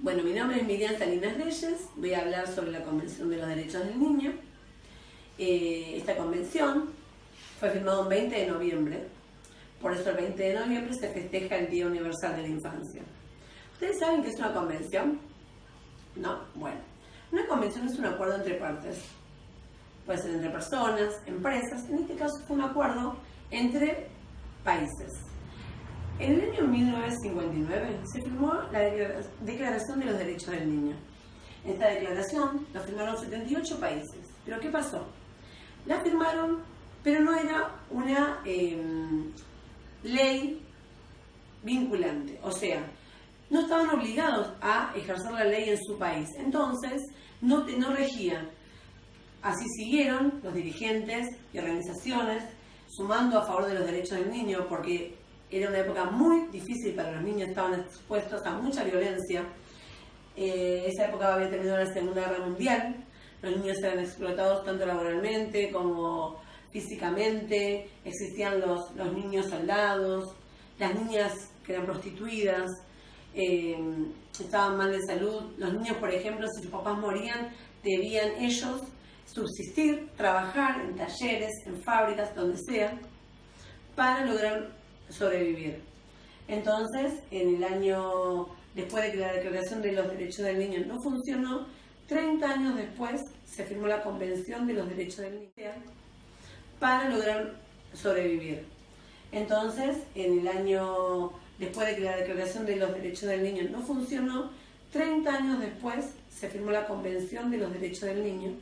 Bueno, mi nombre es Miriam Salinas Reyes, voy a hablar sobre la Convención de los Derechos del Niño. Esta convención fue firmada un 20 de noviembre, por eso el 20 de noviembre se festeja el Día Universal de la Infancia. ¿Ustedes saben qué es una convención? ¿No? Bueno, una convención es un acuerdo entre partes. Puede ser entre personas, empresas, en este caso fue un acuerdo entre países. En el año 1959 se firmó la Declaración de los Derechos del Niño. Esta declaración la firmaron 78 países. ¿Pero qué pasó? La firmaron, pero no era una ley vinculante. O sea, no estaban obligados a ejercer la ley en su país. Entonces, no regían. Así siguieron los dirigentes y organizaciones sumando a favor de los derechos del niño, porque era una época muy difícil para los niños, estaban expuestos a mucha violencia. Esa época había terminado la Segunda Guerra Mundial, los niños eran explotados tanto laboralmente como físicamente, existían los niños soldados, las niñas que eran prostituidas, estaban mal de salud. Los niños, por ejemplo, si sus papás morían, debían ellos subsistir, trabajar en talleres, en fábricas, donde sea, para lograr sobrevivir. Entonces, en el año, después de que la Declaración de los Derechos del Niño no funcionó, 30 años después se firmó la Convención de los Derechos del Niño para lograr sobrevivir. Entonces, en el año, después de que la Declaración de los Derechos del Niño no funcionó, 30 años después se firmó la Convención de los Derechos del Niño,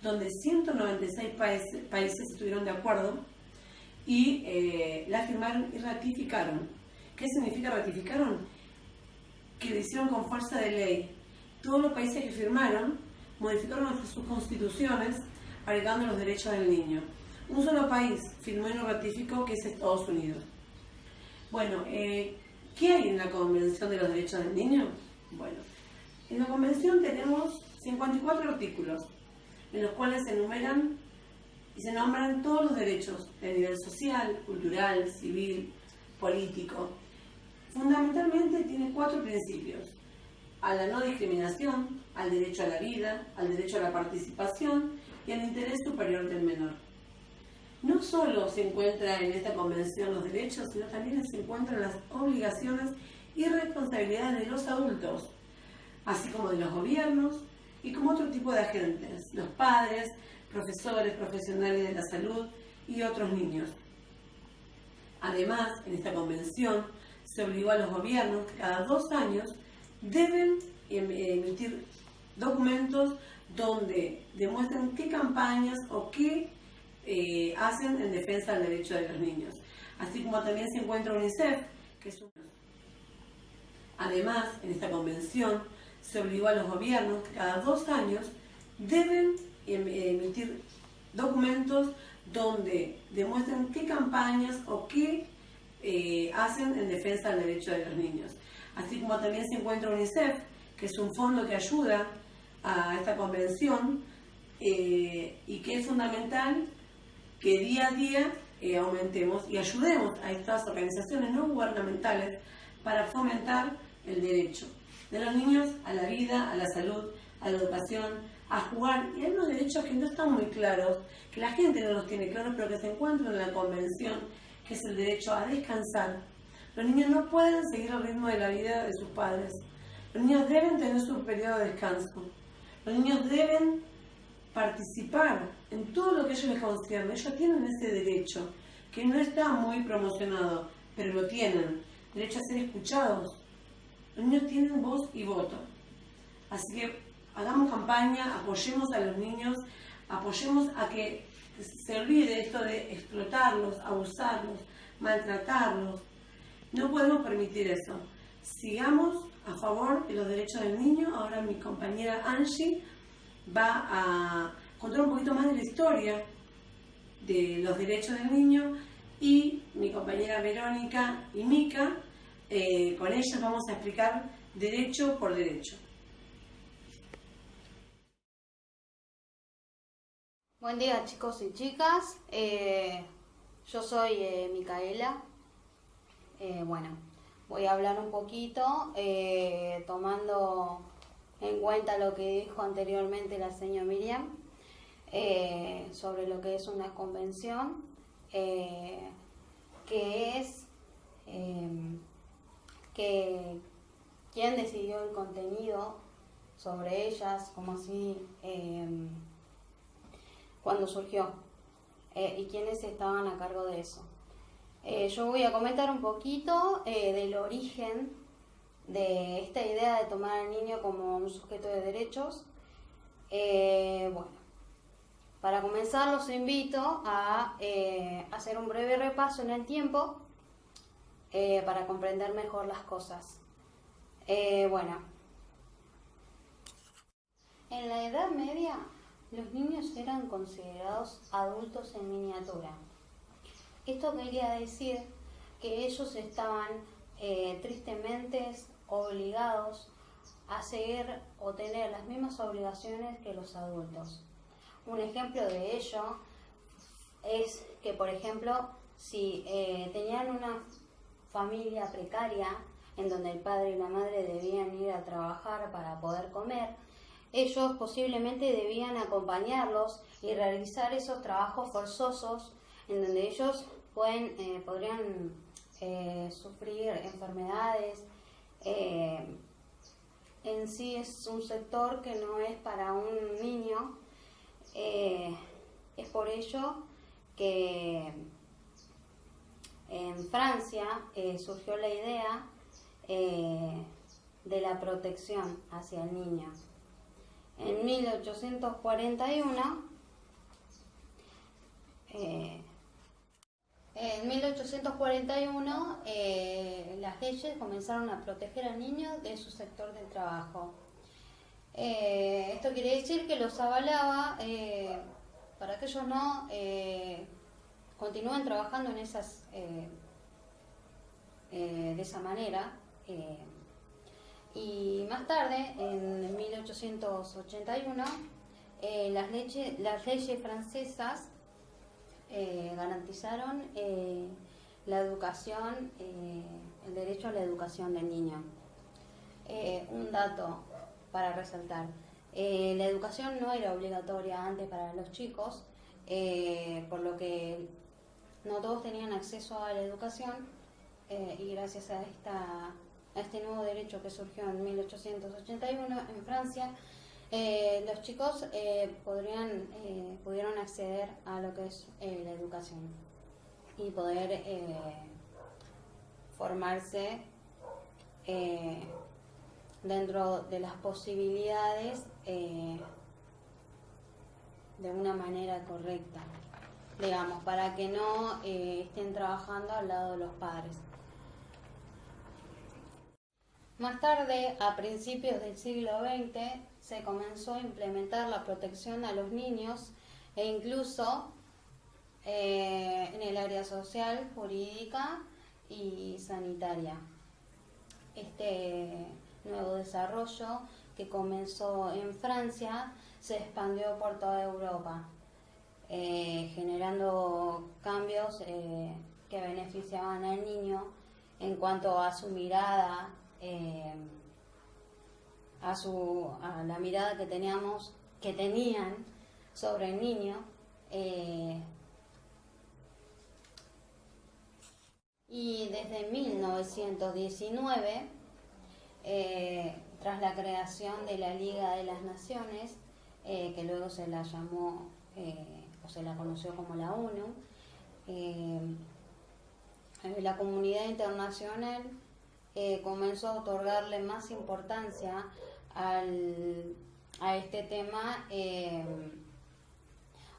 donde 196 países estuvieron de acuerdo y la firmaron y ratificaron. ¿Qué significa ratificaron? Que lo hicieron con fuerza de ley. Todos los países que firmaron modificaron sus constituciones agregando los derechos del niño. Un solo país firmó y no ratificó, que es Estados Unidos. Bueno, ¿qué hay en la Convención de los Derechos del Niño? Bueno, en la Convención tenemos 54 artículos, en los cuales se enumeran y se nombran todos los derechos a nivel social, cultural, civil, político. Fundamentalmente tiene 4 principios: a la no discriminación, al derecho a la vida, al derecho a la participación y al interés superior del menor. No solo se encuentra en esta convención los derechos, sino también se encuentran las obligaciones y responsabilidades de los adultos, así como de los gobiernos y como otro tipo de agentes, los padres, profesores, profesionales de la salud y otros niños. Además, en esta convención se obligó a los gobiernos que cada 2 años deben emitir documentos donde demuestren qué campañas o qué hacen en defensa del derecho de los niños. Así como también se encuentra UNICEF, que es un... Además, en esta convención se obligó a los gobiernos que cada 2 años deben emitir documentos donde demuestren qué campañas o qué hacen en defensa del derecho de los niños. Así como también se encuentra UNICEF, que es un fondo que ayuda a esta convención y que es fundamental que día a día aumentemos y ayudemos a estas organizaciones no gubernamentales para fomentar el derecho de los niños a la vida, a la salud, a la educación, a jugar. Y hay unos derechos que no están muy claros, que la gente no los tiene claros, pero que se encuentran en la convención, que es el derecho a descansar. Los niños no pueden seguir el ritmo de la vida de sus padres. Los niños deben tener su periodo de descanso. Los niños deben participar en todo lo que ellos les concierne. Ellos tienen ese derecho, que no está muy promocionado, pero lo tienen. Derecho a ser escuchados. Los niños tienen voz y voto. Así que hagamos campaña, apoyemos a los niños, apoyemos a que se olvide esto de explotarlos, abusarlos, maltratarlos. No podemos permitir eso. Sigamos a favor de los derechos del niño. Ahora mi compañera Angie va a contar un poquito más de la historia de los derechos del niño y mi compañera Verónica y Mica, con ellas vamos a explicar derecho por derecho. Buen día, chicos y chicas. Yo soy Micaela. Bueno, voy a hablar un poquito, tomando en cuenta lo que dijo anteriormente la señora Miriam, sobre lo que es una convención, que es que quién decidió el contenido sobre ellas, como así, cuando surgió, y quiénes estaban a cargo de eso. Yo voy a comentar un poquito del origen de esta idea de tomar al niño como un sujeto de derechos. Bueno, para comenzar los invito a hacer un breve repaso en el tiempo para comprender mejor las cosas. Bueno, en la Edad Media los niños eran considerados adultos en miniatura. Esto quería decir que ellos estaban tristemente obligados a seguir o tener las mismas obligaciones que los adultos. Un ejemplo de ello es que, por ejemplo, si tenían una familia precaria en donde el padre y la madre debían ir a trabajar para poder comer, ellos posiblemente debían acompañarlos y realizar esos trabajos forzosos en donde ellos podrían sufrir enfermedades. En sí es un sector que no es para un niño. Es por ello que en Francia surgió la idea de la protección hacia el niño. En 1841 las leyes comenzaron a proteger al niño de su sector del trabajo. Esto quiere decir que los avalaba para que ellos no continúen trabajando en de esa manera. Y más tarde, en 1881, las leyes francesas garantizaron la educación, el derecho a la educación del niño. Un dato para resaltar: la educación no era obligatoria antes para los chicos, por lo que no todos tenían acceso a la educación, y gracias a este nuevo derecho que surgió en 1881 en Francia, los chicos pudieron acceder a lo que es la educación y poder formarse dentro de las posibilidades de una manera correcta, digamos, para que no estén trabajando al lado de los padres. Más tarde, a principios del siglo XX, se comenzó a implementar la protección a los niños e incluso en el área social, jurídica y sanitaria. Este nuevo desarrollo, que comenzó en Francia, se expandió por toda Europa, generando cambios que beneficiaban al niño en cuanto a su mirada, a la mirada que tenían sobre el niño, y desde 1919, tras la creación de la Liga de las Naciones, que luego se la llamó o se la conoció como la ONU, la comunidad internacional comenzó a otorgarle más importancia a este tema,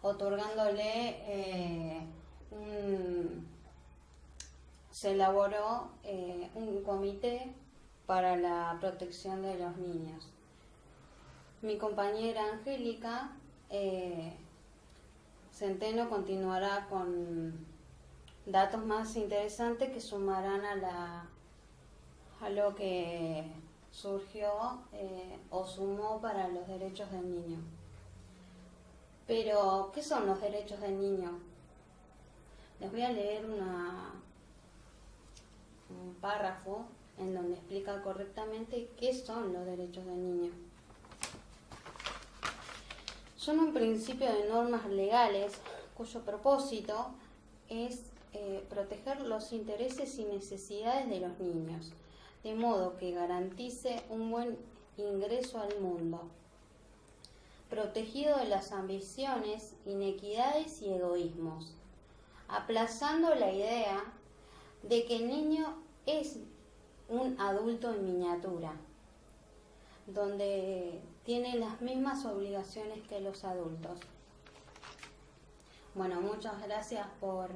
otorgándole se elaboró un comité para la protección de los niños. Mi compañera Angélica Centeno continuará con datos más interesantes que sumarán a lo que surgió o sumó para los derechos del niño. Pero, ¿qué son los derechos del niño? Les voy a leer un párrafo en donde explica correctamente qué son los derechos del niño. Son un principio de normas legales cuyo propósito es proteger los intereses y necesidades de los niños, de modo que garantice un buen ingreso al mundo, protegido de las ambiciones, inequidades y egoísmos, aplazando la idea de que el niño es un adulto en miniatura, donde tiene las mismas obligaciones que los adultos. Bueno, muchas gracias por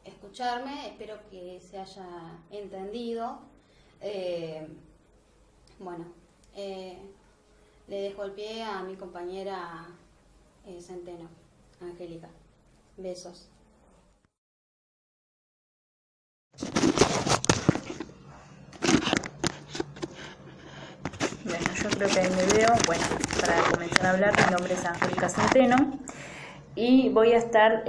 escucharme, espero que se haya entendido. Le dejo el pie a mi compañera Centeno, Angélica. Besos. Bueno, yo creo que ahí me veo. Bueno, para comenzar a hablar, mi nombre es Angélica Centeno y voy a estar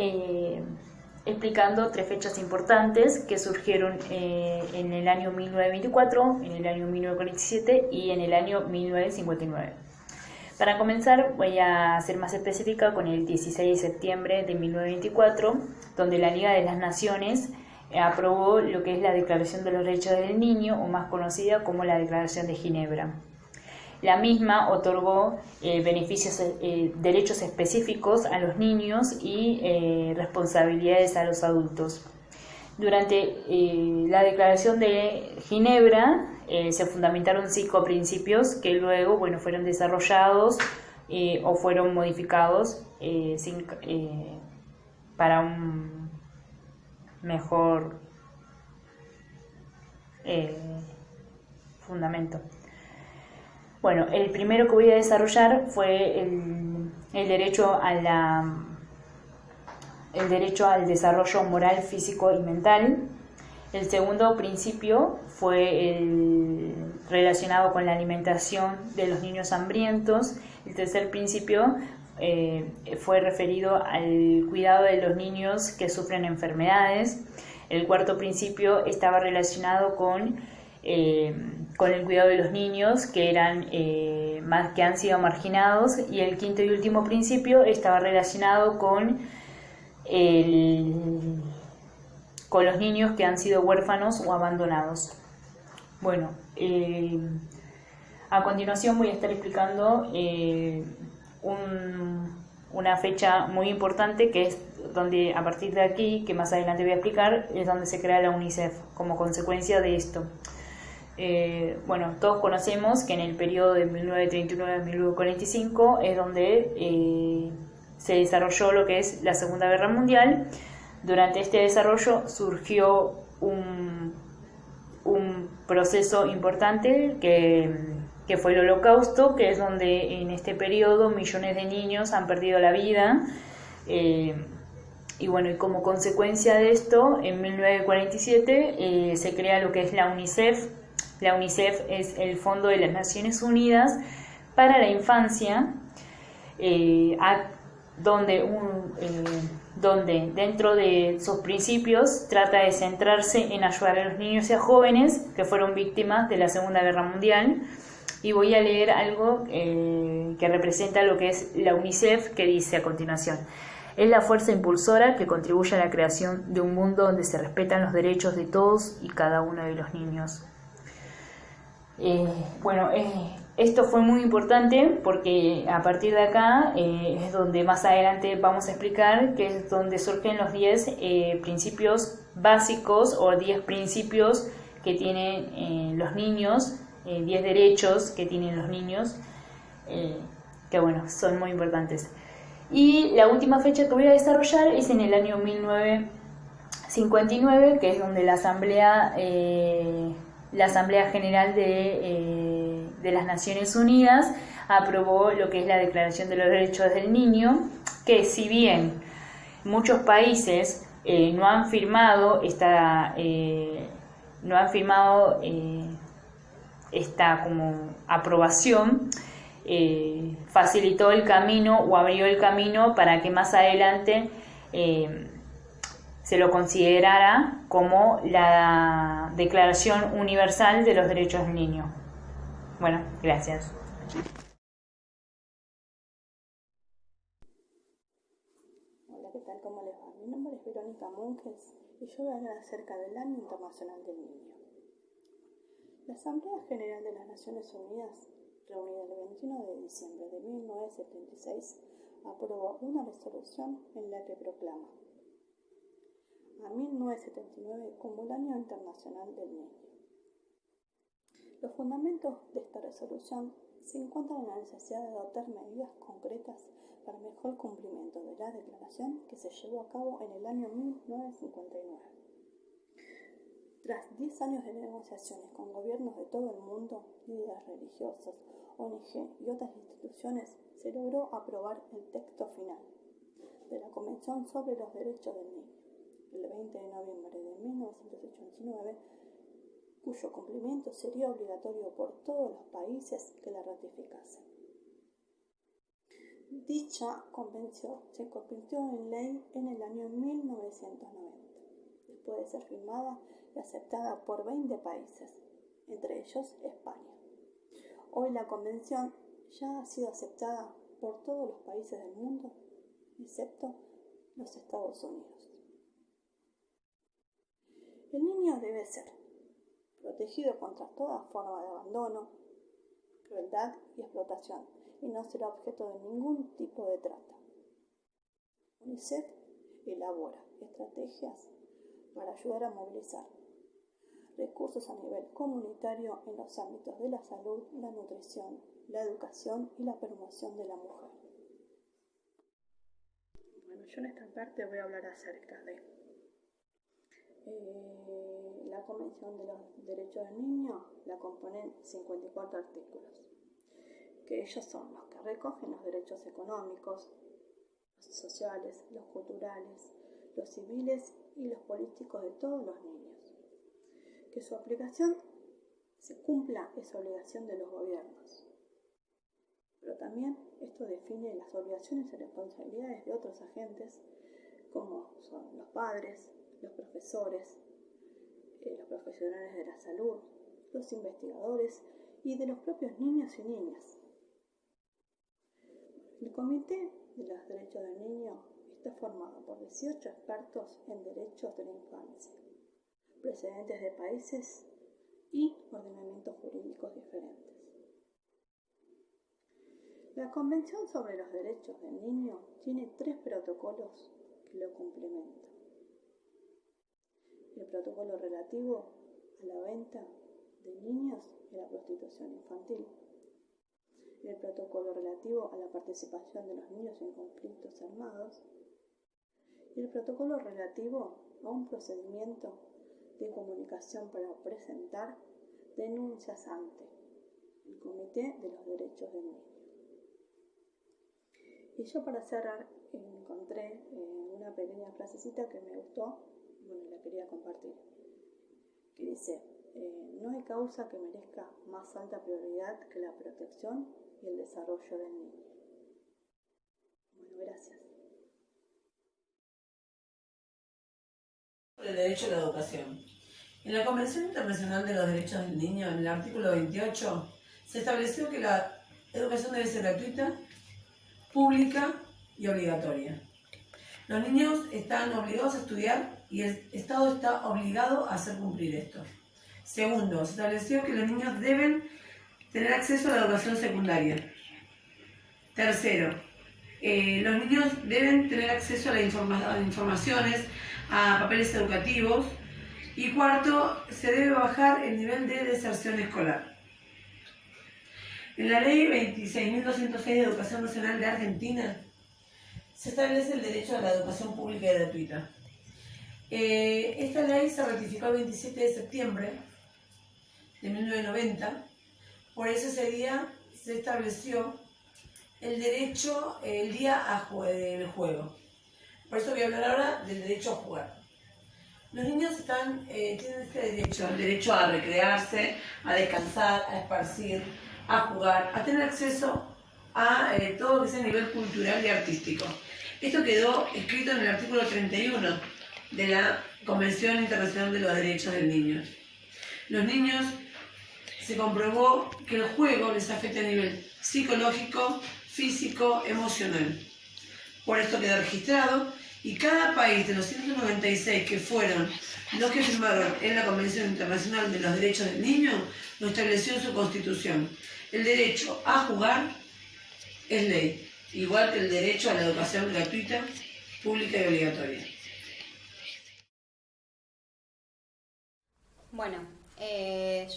explicando 3 fechas importantes que surgieron en el año 1924, en el año 1947 y en el año 1959. Para comenzar voy a ser más específica con el 16 de septiembre de 1924, donde la Liga de las Naciones aprobó lo que es la Declaración de los Derechos del Niño, o más conocida como la Declaración de Ginebra. La misma otorgó derechos específicos a los niños y responsabilidades a los adultos. Durante la Declaración de Ginebra se fundamentaron 5 principios que luego fueron desarrollados o fueron modificados para un mejor fundamento. Bueno, el primero que voy a desarrollar fue el derecho al desarrollo moral, físico y mental. El segundo principio fue el relacionado con la alimentación de los niños hambrientos. El tercer principio fue referido al cuidado de los niños que sufren enfermedades. El cuarto principio estaba relacionado con el cuidado de los niños que han sido marginados, y el quinto y último principio estaba relacionado con los niños que han sido huérfanos o abandonados. Bueno, a continuación voy a estar explicando una fecha muy importante, que es donde, a partir de aquí, que más adelante voy a explicar, es donde se crea la UNICEF como consecuencia de esto. Todos conocemos que en el periodo de 1939 a 1945 es donde se desarrolló lo que es la Segunda Guerra Mundial. Durante este desarrollo surgió un proceso importante que fue el Holocausto, que es donde en este periodo millones de niños han perdido la vida. Y como consecuencia de esto, en 1947 se crea lo que es la UNICEF. La UNICEF es el Fondo de las Naciones Unidas para la Infancia, donde dentro de sus principios trata de centrarse en ayudar a los niños y a jóvenes que fueron víctimas de la Segunda Guerra Mundial. Y voy a leer algo que representa lo que es la UNICEF, que dice a continuación: es la fuerza impulsora que contribuye a la creación de un mundo donde se respetan los derechos de todos y cada uno de los niños. Esto fue muy importante porque a partir de acá es donde más adelante vamos a explicar, que es donde surgen los 10 principios básicos, o 10 principios que tienen los niños, 10 derechos que tienen los niños, que son muy importantes. Y la última fecha que voy a desarrollar es en el año 1959, que es donde la Asamblea General de las Naciones Unidas aprobó lo que es la Declaración de los Derechos del Niño, que si bien muchos países no han firmado esta como aprobación, facilitó el camino o abrió el camino para que más adelante se lo considerara como la Declaración Universal de los Derechos del Niño. Bueno, gracias. Hola, ¿qué tal? ¿Cómo les va? Mi nombre es Verónica Monjes y yo voy a hablar acerca del Año Internacional del Niño. La Asamblea General de las Naciones Unidas, reunida el 21 de diciembre de 1976, aprobó una resolución en la que proclama a 1979 como el Año Internacional del Niño. Los fundamentos de esta resolución se encuentran en la necesidad de adoptar medidas concretas para mejor cumplimiento de la declaración que se llevó a cabo en el año 1959. Tras 10 años de negociaciones con gobiernos de todo el mundo, líderes religiosos, ONG y otras instituciones, se logró aprobar el texto final de la Convención sobre los Derechos del Niño, el 20 de noviembre de 1989, cuyo cumplimiento sería obligatorio por todos los países que la ratificasen. Dicha convención se convirtió en ley en el año 1990, después de ser firmada y aceptada por 20 países, entre ellos España. Hoy la convención ya ha sido aceptada por todos los países del mundo, excepto los Estados Unidos. El niño debe ser protegido contra toda forma de abandono, crueldad y explotación, y no será objeto de ningún tipo de trata. UNICEF elabora estrategias para ayudar a movilizar recursos a nivel comunitario en los ámbitos de la salud, la nutrición, la educación y la promoción de la mujer. Bueno, yo en esta parte voy a hablar acerca de la Convención de los Derechos del Niño. La componen 54 artículos, que ellos son los que recogen los derechos económicos, los sociales, los culturales, los civiles y los políticos de todos los niños. Que su aplicación se cumpla es obligación de los gobiernos. Pero también esto define las obligaciones y responsabilidades de otros agentes, como son los padres, los profesores, los profesionales de la salud, los investigadores y de los propios niños y niñas. El Comité de los Derechos del Niño está formado por 18 expertos en derechos de la infancia, procedentes de países y ordenamientos jurídicos diferentes. La Convención sobre los Derechos del Niño tiene 3 protocolos que lo complementan. El protocolo relativo a la venta de niños y a la prostitución infantil. El protocolo relativo a la participación de los niños en conflictos armados. Y el protocolo relativo a un procedimiento de comunicación para presentar denuncias ante el Comité de los Derechos del Niño. Y yo, para cerrar, encontré una pequeña frasecita que me gustó, bueno, la quería compartir, que dice: no hay causa que merezca más alta prioridad que la protección y el desarrollo del niño. Bueno, gracias. El derecho a la educación. En la Convención Internacional de los Derechos del Niño, en el artículo 28, se estableció que la educación debe ser gratuita, pública y obligatoria. Los niños están obligados a estudiar y el Estado está obligado a hacer cumplir esto. Segundo, se estableció que los niños deben tener acceso a la educación secundaria. Tercero, los niños deben tener acceso a las informaciones, a papeles educativos. Y cuarto, se debe bajar el nivel de deserción escolar. En la Ley 26.206 de Educación Nacional de Argentina se establece el derecho a la educación pública y gratuita. Esta ley se ratificó el 27 de septiembre de 1990, por eso ese día se estableció el derecho, el día del juego. Por eso voy a hablar ahora del derecho a jugar. Los niños tienen este derecho, el derecho a recrearse, a descansar, a esparcir, a jugar, a tener acceso a todo lo que sea a nivel cultural y artístico. Esto quedó escrito en el artículo 31 de la Convención Internacional de los Derechos del Niño. Los niños se comprobó que el juego les afecta a nivel psicológico, físico, emocional. Por esto queda registrado y cada país de los 196 que fueron los que firmaron en la Convención Internacional de los Derechos del Niño lo estableció en su constitución. El derecho a jugar es ley, igual que el derecho a la educación gratuita, pública y obligatoria. Bueno,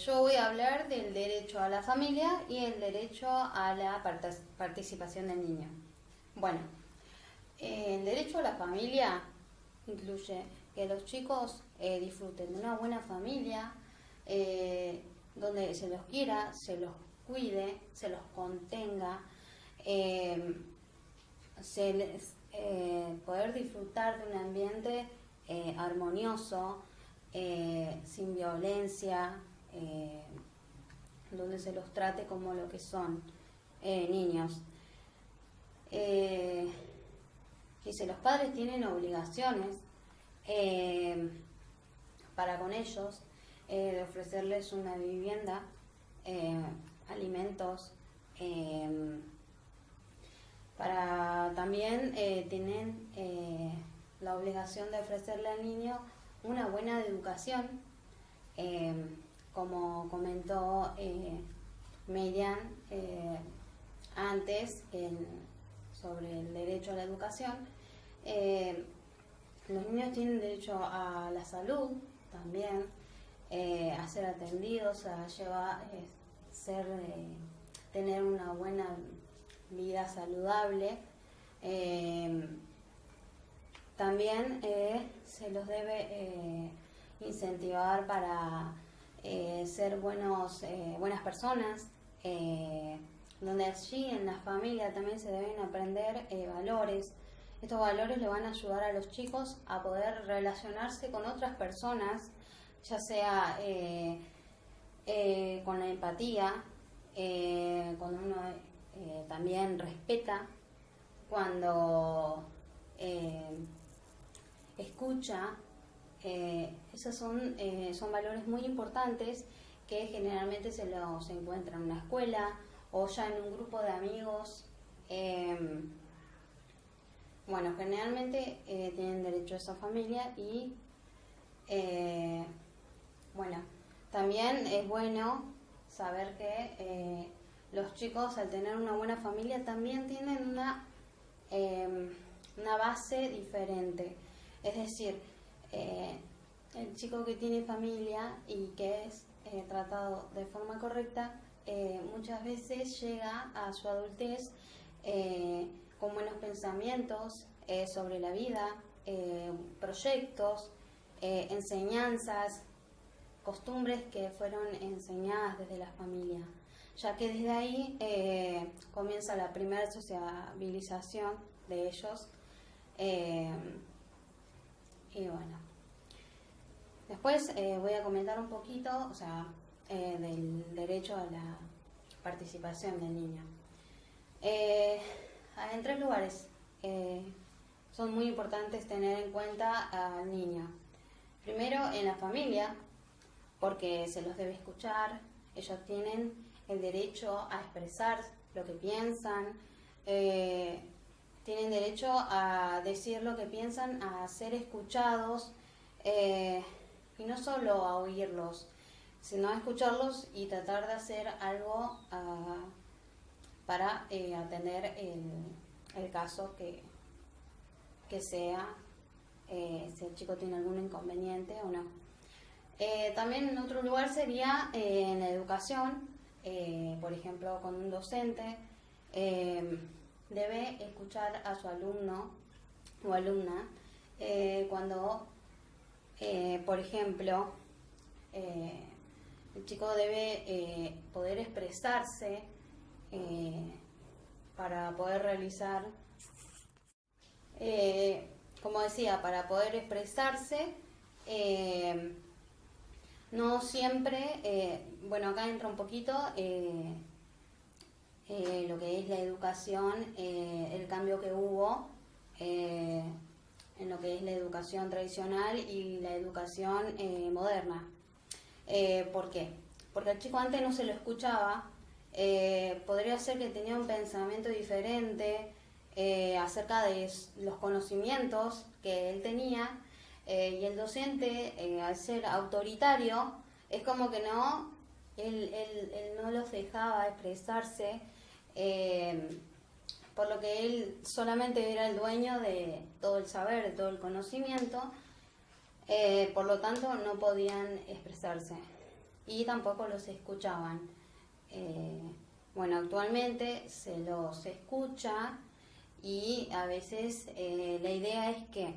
yo voy a hablar del derecho a la familia y el derecho a la participación del niño. Bueno, el derecho a la familia incluye que los chicos disfruten de una buena familia, donde se los quiera, se los cuide, se los contenga, poder disfrutar de un ambiente armonioso, sin violencia, donde se los trate como lo que son, niños. Y si los padres tienen obligaciones para con ellos, de ofrecerles una vivienda, alimentos, también tienen la obligación de ofrecerle al niño una buena educación, como comentó Merian antes sobre el derecho a la educación. Los niños tienen derecho a la salud también, a ser atendidos, a tener una buena vida saludable. También se los debe incentivar para ser buenas personas, donde allí en la familia también se deben aprender valores. Estos valores le van a ayudar a los chicos a poder relacionarse con otras personas, ya sea con la empatía, cuando uno también respeta, cuando escucha. Esos son valores muy importantes que generalmente se los encuentra en una escuela o ya en un grupo de amigos. Bueno, generalmente tienen derecho a esa familia y bueno, también es bueno saber que los chicos, al tener una buena familia, también tienen una base diferente. Es decir, el chico que tiene familia y que es tratado de forma correcta, muchas veces llega a su adultez con buenos pensamientos sobre la vida, proyectos, enseñanzas, costumbres que fueron enseñadas desde la familia, ya que desde ahí comienza la primera sociabilización de ellos. Y bueno, después voy a comentar un poquito, del derecho a la participación del niño. En 3 lugares son muy importantes tener en cuenta al niño. Primero, en la familia, porque se los debe escuchar. Ellos tienen el derecho a expresar lo que piensan, tienen derecho a decir lo que piensan, a ser escuchados, y no solo a oírlos, sino a escucharlos y tratar de hacer algo para atender el caso que sea, si el chico tiene algún inconveniente o no. También en otro lugar sería en la educación, por ejemplo, con un docente debe escuchar a su alumno o alumna cuando, por ejemplo, el chico debe poder expresarse para poder realizar, como decía, para poder expresarse. No siempre, bueno, acá entra un poquito lo que es la educación, el cambio que hubo en en lo que es la educación tradicional y la educación moderna. ¿Por qué? Porque al chico antes no se lo escuchaba, podría ser que tenía un pensamiento diferente acerca de los conocimientos que él tenía, y el docente, al ser autoritario, es como que él no los dejaba expresarse, por lo que él solamente era el dueño de todo el saber, de todo el conocimiento, por lo tanto no podían expresarse y tampoco los escuchaban. Bueno, actualmente se los escucha y a veces la idea es que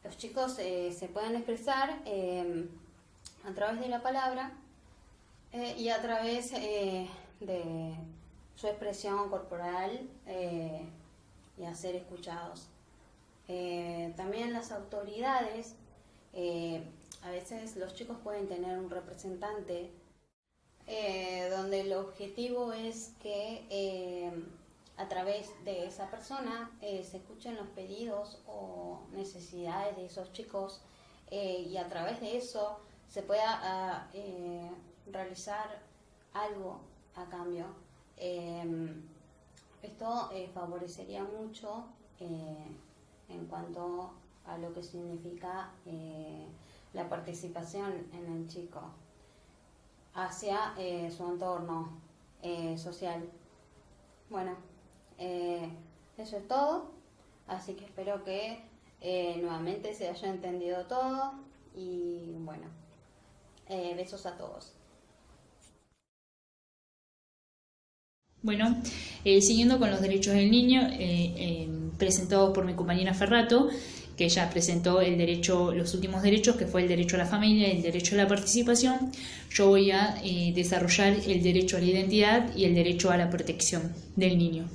los chicos se puedan expresar a través de la palabra y a través de su expresión corporal y a ser escuchados. También las autoridades, a veces los chicos pueden tener un representante donde el objetivo es que a través de esa persona se escuchen los pedidos o necesidades de esos chicos y a través de eso se pueda realizar algo a cambio. Esto favorecería mucho en cuanto a lo que significa la participación en el chico hacia su entorno social. Bueno, eso es todo, así que espero que nuevamente se haya entendido todo y bueno, besos a todos. Bueno, siguiendo con los derechos del niño, presentados por mi compañera Ferrato, que ya presentó los últimos derechos, que fue el derecho a la familia y el derecho a la participación, yo voy a desarrollar el derecho a la identidad y el derecho a la protección del niño.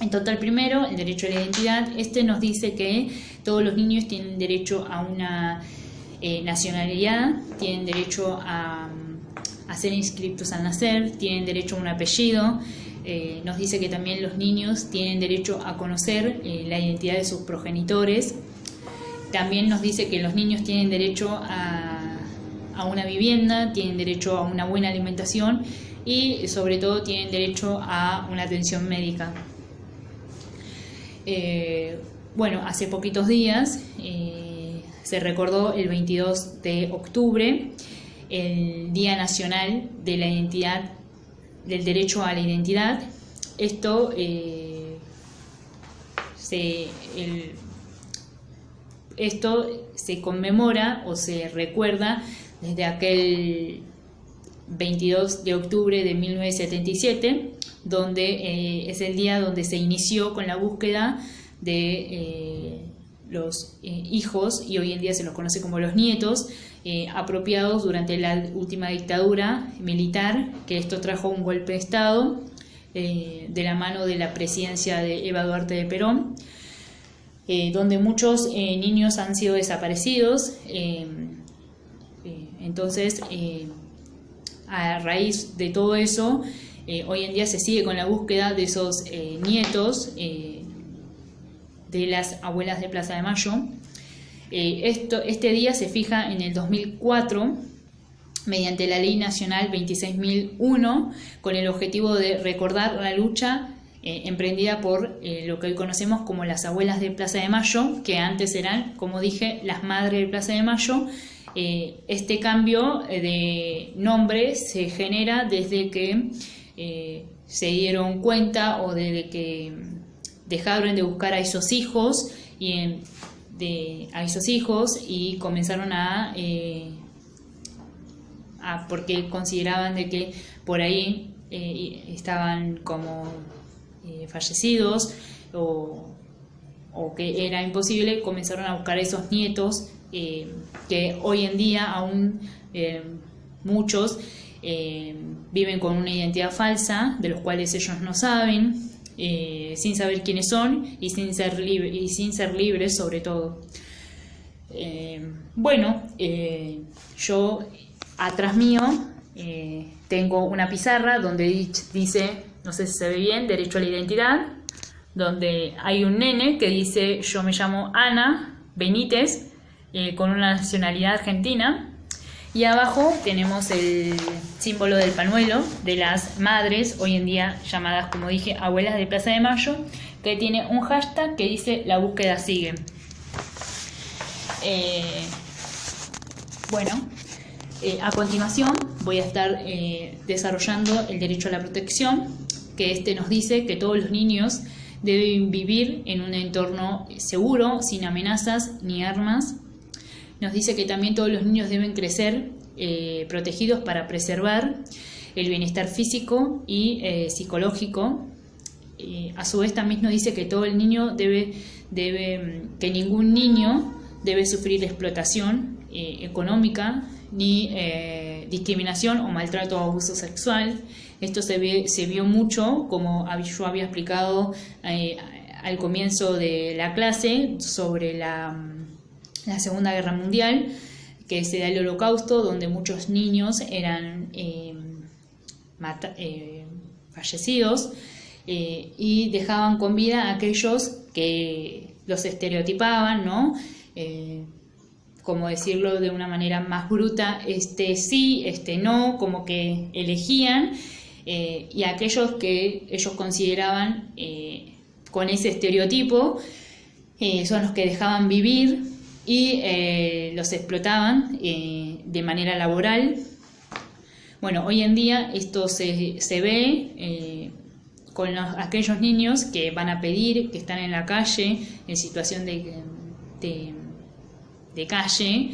En total, primero, el derecho a la identidad. Nos dice que todos los niños tienen derecho a una nacionalidad, tienen derecho a ser inscritos al nacer, tienen derecho a un apellido. Nos dice que también los niños tienen derecho a conocer la identidad de sus progenitores. También nos dice que los niños tienen derecho a una vivienda, tienen derecho a una buena alimentación y sobre todo tienen derecho a una atención médica. Bueno, hace poquitos días se recordó el 22 de octubre el Día Nacional de la Identidad, del Derecho a la Identidad. Esto se conmemora o se recuerda desde aquel 22 de octubre de 1977, donde es el día donde se inició con la búsqueda de los hijos, y hoy en día se los conoce como los nietos, apropiados durante la última dictadura militar, que esto trajo un golpe de Estado de la mano de la presidencia de Eva Duarte de Perón, donde muchos niños han sido desaparecidos. Entonces, a raíz de todo eso, hoy en día se sigue con la búsqueda de esos nietos de las abuelas de Plaza de Mayo. Este día se fija en el 2004 mediante la Ley Nacional 26.001 con el objetivo de recordar la lucha emprendida por lo que hoy conocemos como las abuelas de Plaza de Mayo, que antes eran, como dije, las madres de Plaza de Mayo. Este cambio de nombre se genera desde que se dieron cuenta o desde que dejaron de buscar a esos hijos y comenzaron porque consideraban de que por ahí estaban como fallecidos o que era imposible, comenzaron a buscar a esos nietos que hoy en día aún muchos viven con una identidad falsa, de los cuales ellos no saben, sin saber quiénes son y sin ser libres sobre todo. Yo atrás mío tengo una pizarra donde dice, no sé si se ve bien, derecho a la identidad, donde hay un nene que dice: yo me llamo Ana Benítez, con una nacionalidad argentina. Y abajo tenemos el símbolo del pañuelo de las madres, hoy en día llamadas, como dije, abuelas de Plaza de Mayo, que tiene un hashtag que dice: la búsqueda sigue. A continuación voy a estar desarrollando el derecho a la protección, que nos dice que todos los niños deben vivir en un entorno seguro, sin amenazas ni armas. Nos dice que también todos los niños deben crecer protegidos para preservar el bienestar físico y psicológico. A su vez también nos dice que todo el niño que ningún niño debe sufrir explotación económica ni discriminación o maltrato o abuso sexual. Esto se vio mucho, como yo había explicado al comienzo de la clase, sobre la Segunda Guerra Mundial, que se da el Holocausto, donde muchos niños eran fallecidos y dejaban con vida a aquellos que los estereotipaban, ¿no? Como decirlo de una manera más bruta, sí, no, como que elegían, y aquellos que ellos consideraban con ese estereotipo son los que dejaban vivir y los explotaban de manera laboral. Bueno, hoy en día esto se ve con aquellos niños que van a pedir, que están en la calle, en situación de calle.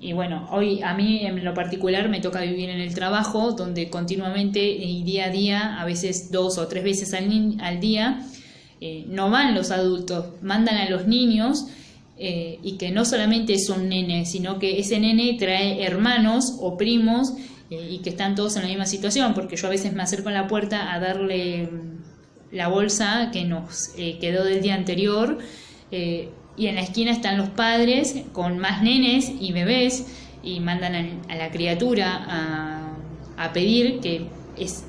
Y bueno, hoy a mí en lo particular me toca vivir en el trabajo, donde continuamente y día a día, a veces 2 o 3 veces al día, no van los adultos, mandan a los niños, y que no solamente es un nene, sino que ese nene trae hermanos o primos, y que están todos en la misma situación, porque yo a veces me acerco a la puerta a darle la bolsa que nos quedó del día anterior, y en la esquina están los padres con más nenes y bebés, y mandan a la criatura a pedir, que es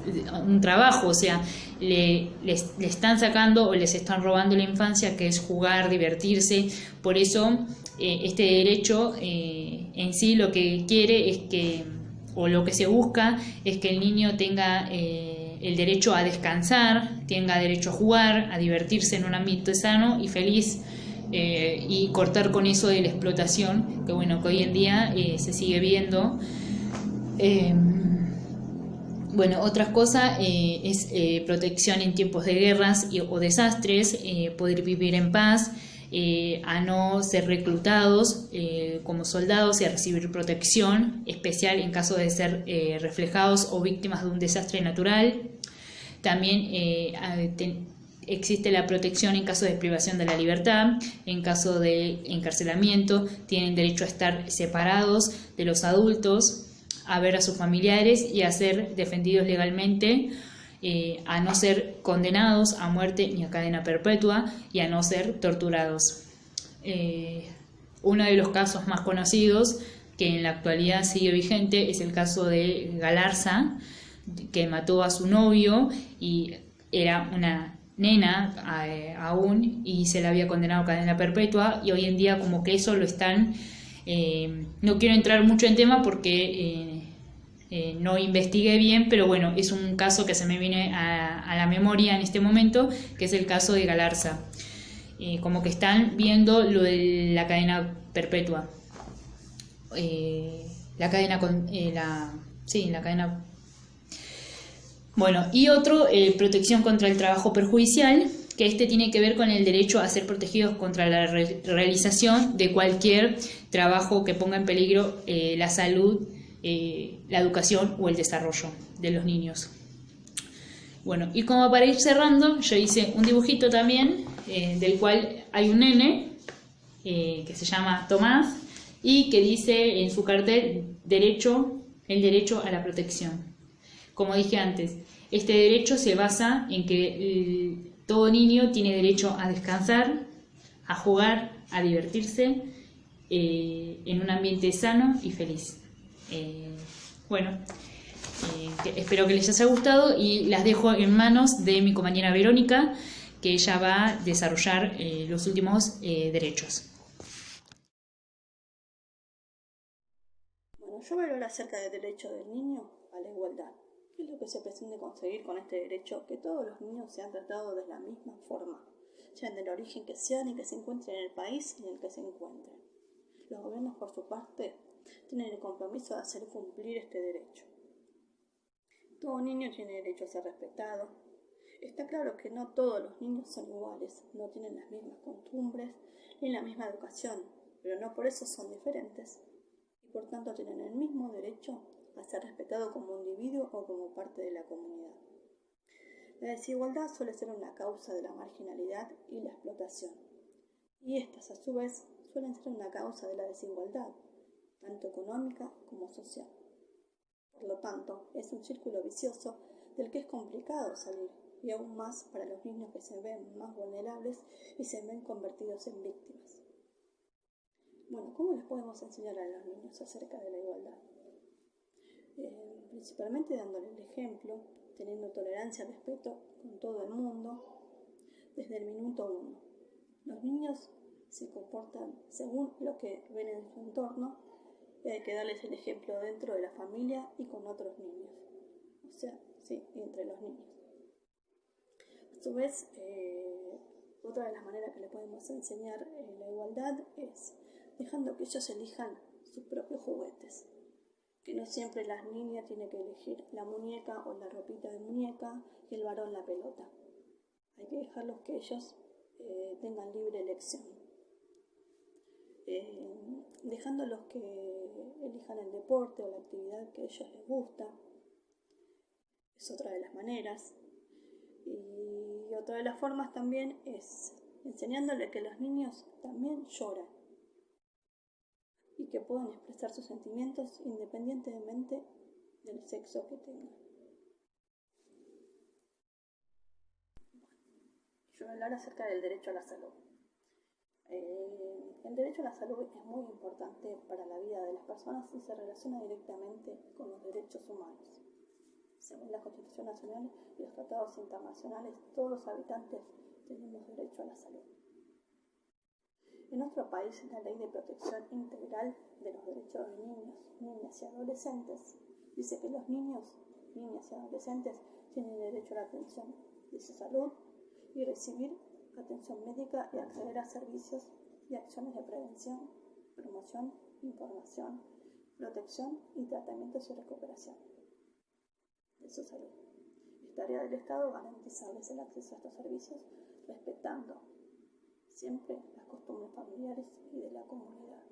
un trabajo, o sea, le están sacando o les están robando la infancia, que es jugar, divertirse. Por eso este derecho en sí lo que quiere es que, o lo que se busca es que el niño tenga el derecho a descansar, tenga derecho a jugar, a divertirse en un ambiente sano y feliz, y cortar con eso de la explotación, que bueno, que hoy en día se sigue viendo. Otras cosas es protección en tiempos de guerras o desastres, poder vivir en paz, a no ser reclutados como soldados y a recibir protección especial en caso de ser reflejados o víctimas de un desastre natural. También existe la protección en caso de privación de la libertad, en caso de encarcelamiento, tienen derecho a estar separados de los adultos, a ver a sus familiares y a ser defendidos legalmente, a no ser condenados a muerte ni a cadena perpetua y a no ser torturados. Uno de los casos más conocidos, que en la actualidad sigue vigente, es el caso de Galarza, que mató a su novio y era una nena aún, y se le había condenado a cadena perpetua, y hoy en día como que eso lo están... no quiero entrar mucho en tema porque no investigué bien, pero bueno, es un caso que se me viene a la memoria en este momento, que es el caso de Galarza. Como que están viendo lo de la cadena perpetua, la cadena bueno, y otro, protección contra el trabajo perjudicial, que tiene que ver con el derecho a ser protegidos contra la realización de cualquier trabajo que ponga en peligro la salud, la educación o el desarrollo de los niños. Bueno, y como para ir cerrando, yo hice un dibujito también, del cual hay un nene que se llama Tomás y que dice en su cartel el derecho a la protección. Como dije antes, este derecho se basa en que todo niño tiene derecho a descansar, a jugar, a divertirse en un ambiente sano y feliz. espero que les haya gustado y las dejo en manos de mi compañera Verónica, que ella va a desarrollar los últimos derechos. Bueno, yo voy a hablar acerca del derecho del niño a la igualdad. ¿Qué es lo que se pretende conseguir con este derecho? Que todos los niños sean tratados de la misma forma, sean del origen que sean y que se encuentren en el país en el que se encuentren. Los gobiernos, por su parte, tienen el compromiso de hacer cumplir este derecho. Todo niño tiene derecho a ser respetado. Está claro que no todos los niños son iguales, no tienen las mismas costumbres ni la misma educación, pero no por eso son diferentes y por tanto tienen el mismo derecho a ser respetado como individuo o como parte de la comunidad. La desigualdad suele ser una causa de la marginalidad y la explotación, y estas a su vez suelen ser una causa de la desigualdad, tanto económica como social. Por lo tanto, es un círculo vicioso del que es complicado salir, y aún más para los niños que se ven más vulnerables y se ven convertidos en víctimas. Bueno, ¿cómo les podemos enseñar a los niños acerca de la igualdad? Principalmente dándoles el ejemplo, teniendo tolerancia y respeto con todo el mundo, desde el minuto 1. Los niños se comportan según lo que ven en su entorno y hay que darles el ejemplo dentro de la familia y con otros niños, o sea, sí, entre los niños. A su vez, otra de las maneras que le podemos enseñar la igualdad es dejando que ellos elijan sus propios juguetes, que no siempre la niña tiene que elegir la muñeca o la ropita de muñeca y el varón la pelota. Hay que dejarlos que ellos tengan libre elección. Dejándolos que elijan el deporte o la actividad que a ellos les gusta, es otra de las maneras. Y otra de las formas también es enseñándoles que los niños también lloran y que pueden expresar sus sentimientos independientemente del sexo que tengan. Yo voy a hablar acerca del derecho a la salud. El derecho a la salud es muy importante para la vida de las personas y se relaciona directamente con los derechos humanos. Según la Constitución Nacional y los tratados internacionales, todos los habitantes tenemos derecho a la salud. En nuestro país, la Ley de Protección Integral de los Derechos de Niños, Niñas y Adolescentes dice que los niños, niñas y adolescentes tienen derecho a la atención de su salud y recibir atención médica y acceder a servicios y acciones de prevención, promoción, información, protección y tratamientos y recuperación de su salud. Es tarea del Estado garantizarles el acceso a estos servicios respetando siempre las costumbres familiares y de la comunidad.